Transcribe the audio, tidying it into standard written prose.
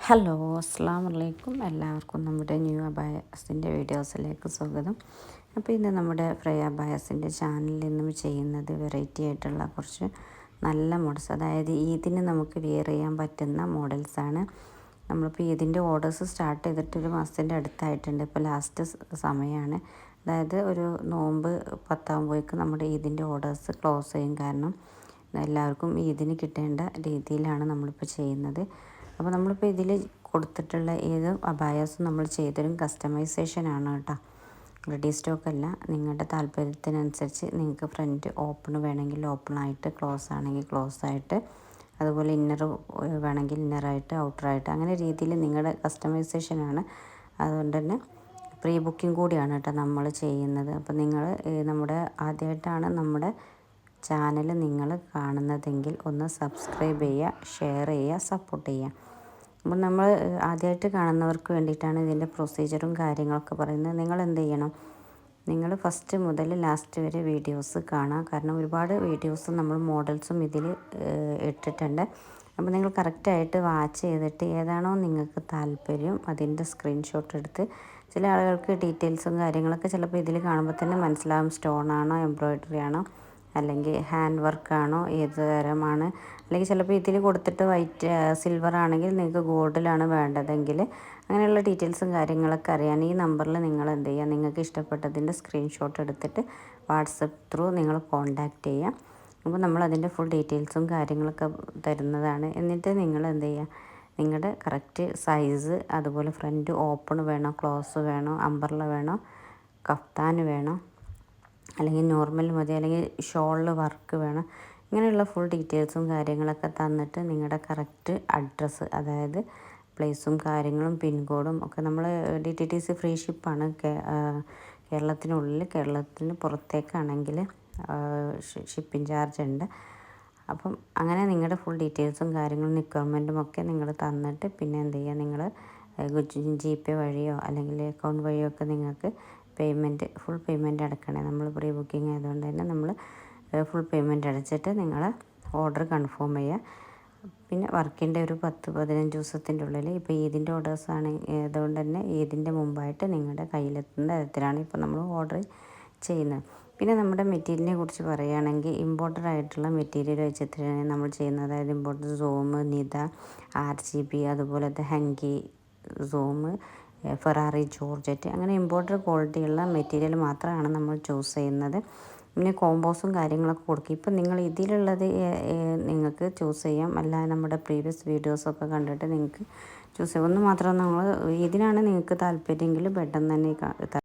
Hello, അസ്സലാമു അലൈക്കും. എല്ലാവർക്കും നമ്മുടെ ന്യൂ അബായസിൻ്റെ വീഡിയോസിലേക്ക് സ്വാഗതം. അപ്പോൾ ഇന്ന് നമ്മുടെ ഫ്രൈ അബായസിൻ്റെ ചാനലിൽ നിന്നും ചെയ്യുന്നത് വെറൈറ്റി ആയിട്ടുള്ള കുറച്ച് നല്ല മോഡൽസ്, അതായത് ഈദിന് നമുക്ക് വിയർ ചെയ്യാൻ പറ്റുന്ന മോഡൽസാണ്. നമ്മളിപ്പോൾ ഈദിൻ്റെ ഓർഡേഴ്സ് സ്റ്റാർട്ട് ചെയ്തിട്ട് ഒരു മാസത്തിൻ്റെ അടുത്തായിട്ടുണ്ട്. ഇപ്പോൾ ലാസ്റ്റ് സമയമാണ്, അതായത് ഒരു നോമ്പ് 10 നമ്മുടെ ഈദിൻ്റെ ഓർഡേഴ്സ് ക്ലോസ് ചെയ്യും. കാരണം എല്ലാവർക്കും ഈദിന് കിട്ടേണ്ട രീതിയിലാണ് നമ്മളിപ്പോൾ ചെയ്യുന്നത്. അപ്പോൾ നമ്മളിപ്പോൾ ഇതിൽ കൊടുത്തിട്ടുള്ള ഏത് അബായാസും നമ്മൾ ചെയ്തൊരു കസ്റ്റമൈസേഷനാണ് കേട്ടോ. റെഡി സ്റ്റോക്ക് അല്ല. നിങ്ങളുടെ താല്പര്യത്തിനനുസരിച്ച് നിങ്ങൾക്ക് ഫ്രണ്ട് ഓപ്പൺ വേണമെങ്കിൽ ഓപ്പണായിട്ട്, ക്ലോസ് ആണെങ്കിൽ ക്ലോസ് ആയിട്ട്, അതുപോലെ ഇന്നർ വേണമെങ്കിൽ ഇന്നറായിട്ട്, ഔട്ടറായിട്ട്, അങ്ങനെ രീതിയിൽ നിങ്ങളുടെ കസ്റ്റമൈസേഷനാണ്. അതുകൊണ്ട് തന്നെ പ്രീ ബുക്കിംഗ് കൂടിയാണ് കേട്ടോ നമ്മൾ ചെയ്യുന്നത്. അപ്പോൾ നിങ്ങൾ നമ്മുടെ ആദ്യമായിട്ടാണ് നമ്മുടെ ചാനൽ നിങ്ങൾ കാണുന്നതെങ്കിൽ ഒന്ന് സബ്സ്ക്രൈബ് ചെയ്യുക, ഷെയർ ചെയ്യുക, സപ്പോർട്ട് ചെയ്യുക. അപ്പോൾ നമ്മൾ ആദ്യമായിട്ട് കാണുന്നവർക്ക് വേണ്ടിയിട്ടാണ് ഇതിൻ്റെ പ്രൊസീജിയറും കാര്യങ്ങളൊക്കെ പറയുന്നത്. നിങ്ങൾ എന്ത് ചെയ്യണം, നിങ്ങൾ ഫസ്റ്റ് മുതൽ ലാസ്റ്റ് വരെ വീഡിയോസ് കാണാം. കാരണം ഒരുപാട് വീഡിയോസും നമ്മൾ മോഡൽസും ഇതിൽ ഇട്ടിട്ടുണ്ട്. അപ്പോൾ നിങ്ങൾ കറക്റ്റായിട്ട് വാച്ച് ചെയ്തിട്ട് ഏതാണോ നിങ്ങൾക്ക് താല്പര്യം അതിൻ്റെ സ്ക്രീൻഷോട്ട് എടുത്ത്, ചില ആളുകൾക്ക് ഡീറ്റെയിൽസും കാര്യങ്ങളൊക്കെ ചിലപ്പോൾ ഇതിൽ കാണുമ്പോൾ തന്നെ മനസ്സിലാവും. സ്റ്റോൺ ആണോ, എംബ്രോയ്ഡറി ആണോ, അല്ലെങ്കിൽ ഹാൻഡ് വർക്കാണോ, ഏത് തരമാണ്, അല്ലെങ്കിൽ ചിലപ്പോൾ ഇതിൽ കൊടുത്തിട്ട് വൈറ്റ് സിൽവർ ആണെങ്കിൽ നിങ്ങൾക്ക് ഗോൾഡിലാണ് വേണ്ടതെങ്കിൽ അങ്ങനെയുള്ള ഡീറ്റെയിൽസും കാര്യങ്ങളൊക്കെ അറിയാൻ ഈ നമ്പറിൽ നിങ്ങൾ എന്ത് ചെയ്യുക, നിങ്ങൾക്ക് ഇഷ്ടപ്പെട്ടതിൻ്റെ സ്ക്രീൻഷോട്ട് എടുത്തിട്ട് വാട്സപ്പ് ത്രൂ നിങ്ങൾ കോൺടാക്റ്റ് ചെയ്യുക. അപ്പോൾ നമ്മൾ അതിൻ്റെ ഫുൾ ഡീറ്റെയിൽസും കാര്യങ്ങളൊക്കെ തരുന്നതാണ്. എന്നിട്ട് നിങ്ങൾ എന്ത് ചെയ്യുക, നിങ്ങളുടെ കറക്റ്റ് സൈസ്, അതുപോലെ ഫ്രണ്ട് ഓപ്പൺ വേണോ, ക്ലോസ് വേണോ, അംബർല വേണോ, കഫ്താൻ വേണോ, അല്ലെങ്കിൽ നോർമൽ മതി, അല്ലെങ്കിൽ ഷോളിൽ വർക്ക് വേണം, ഇങ്ങനെയുള്ള ഫുൾ ഡീറ്റെയിൽസും കാര്യങ്ങളൊക്കെ തന്നിട്ട് നിങ്ങളുടെ കറക്റ്റ് അഡ്രസ്സ്, അതായത് പ്ലേസും കാര്യങ്ങളും പിൻകോഡും ഒക്കെ, നമ്മൾ DTTC ഫ്രീ ഷിപ്പാണ്. കേരളത്തിനുള്ളിൽ, കേരളത്തിന് പുറത്തേക്കാണെങ്കിൽ ഷിപ്പിംഗ് ചാർജ് ഉണ്ട്. അപ്പം അങ്ങനെ നിങ്ങളുടെ ഫുൾ ഡീറ്റെയിൽസും കാര്യങ്ങളും റിക്വയർമെൻറ്റും ഒക്കെ നിങ്ങൾ തന്നിട്ട് പിന്നെ എന്ത് ചെയ്യുക, നിങ്ങൾ GPay വഴിയോ അല്ലെങ്കിൽ അക്കൗണ്ട് വഴിയോ ഒക്കെ നിങ്ങൾക്ക് ഫുൾ പേയ്മെൻറ്റ് അടക്കണേ. നമ്മൾ പ്രീ ബുക്കിംഗ് ആയതുകൊണ്ട് തന്നെ നമ്മൾ ഫുൾ പേയ്മെൻറ്റ് അടച്ചിട്ട് നിങ്ങൾ ഓർഡർ കൺഫേം ചെയ്യുക. പിന്നെ വർക്കിൻ്റെ ഒരു 10-15 ദിവസത്തിൻ്റെ ഉള്ളിൽ, ഇപ്പോൾ ഈദിൻ്റെ ഓർഡേഴ്സാണ് അതുകൊണ്ട് തന്നെ ഈദിൻ്റെ മുമ്പായിട്ട് നിങ്ങളുടെ കയ്യിലെത്തുന്ന തരത്തിലാണ് ഇപ്പോൾ നമ്മൾ ഓർഡർ ചെയ്യുന്നത്. പിന്നെ നമ്മുടെ മെറ്റീരിയലിനെ കുറിച്ച് പറയുകയാണെങ്കിൽ ഇമ്പോർട്ടഡ് ആയിട്ടുള്ള മെറ്റീരിയൽ വെച്ചിട്ടാണ് നമ്മൾ ചെയ്യുന്നത്. അതായത് ഇമ്പോർട്ടഡ് സോം, നിത, RGB, അതുപോലത്തെ ഹങ്കി, സോം, ഫെറാറി, ജോർജറ്റ്, അങ്ങനെ ഇമ്പോർട്ടഡ് ക്വാളിറ്റിയുള്ള മെറ്റീരിയൽ മാത്രമാണ് നമ്മൾ ചൂസ് ചെയ്യുന്നത്. പിന്നെ കോമ്പോസും കാര്യങ്ങളൊക്കെ കൊടുക്കും. ഇപ്പം നിങ്ങൾ ഇതിലുള്ളത് നിങ്ങൾക്ക് ചൂസ് ചെയ്യാം, അല്ല നമ്മുടെ പ്രീവിയസ് വീഡിയോസൊക്കെ കണ്ടിട്ട് നിങ്ങൾക്ക് ചൂസ് ചെയ്യാം. ഒന്ന് മാത്രം നമ്മൾ ഇതിനാണ് നിങ്ങൾക്ക് താല്പര്യമെങ്കിൽ പെട്ടെന്ന് തന്നെ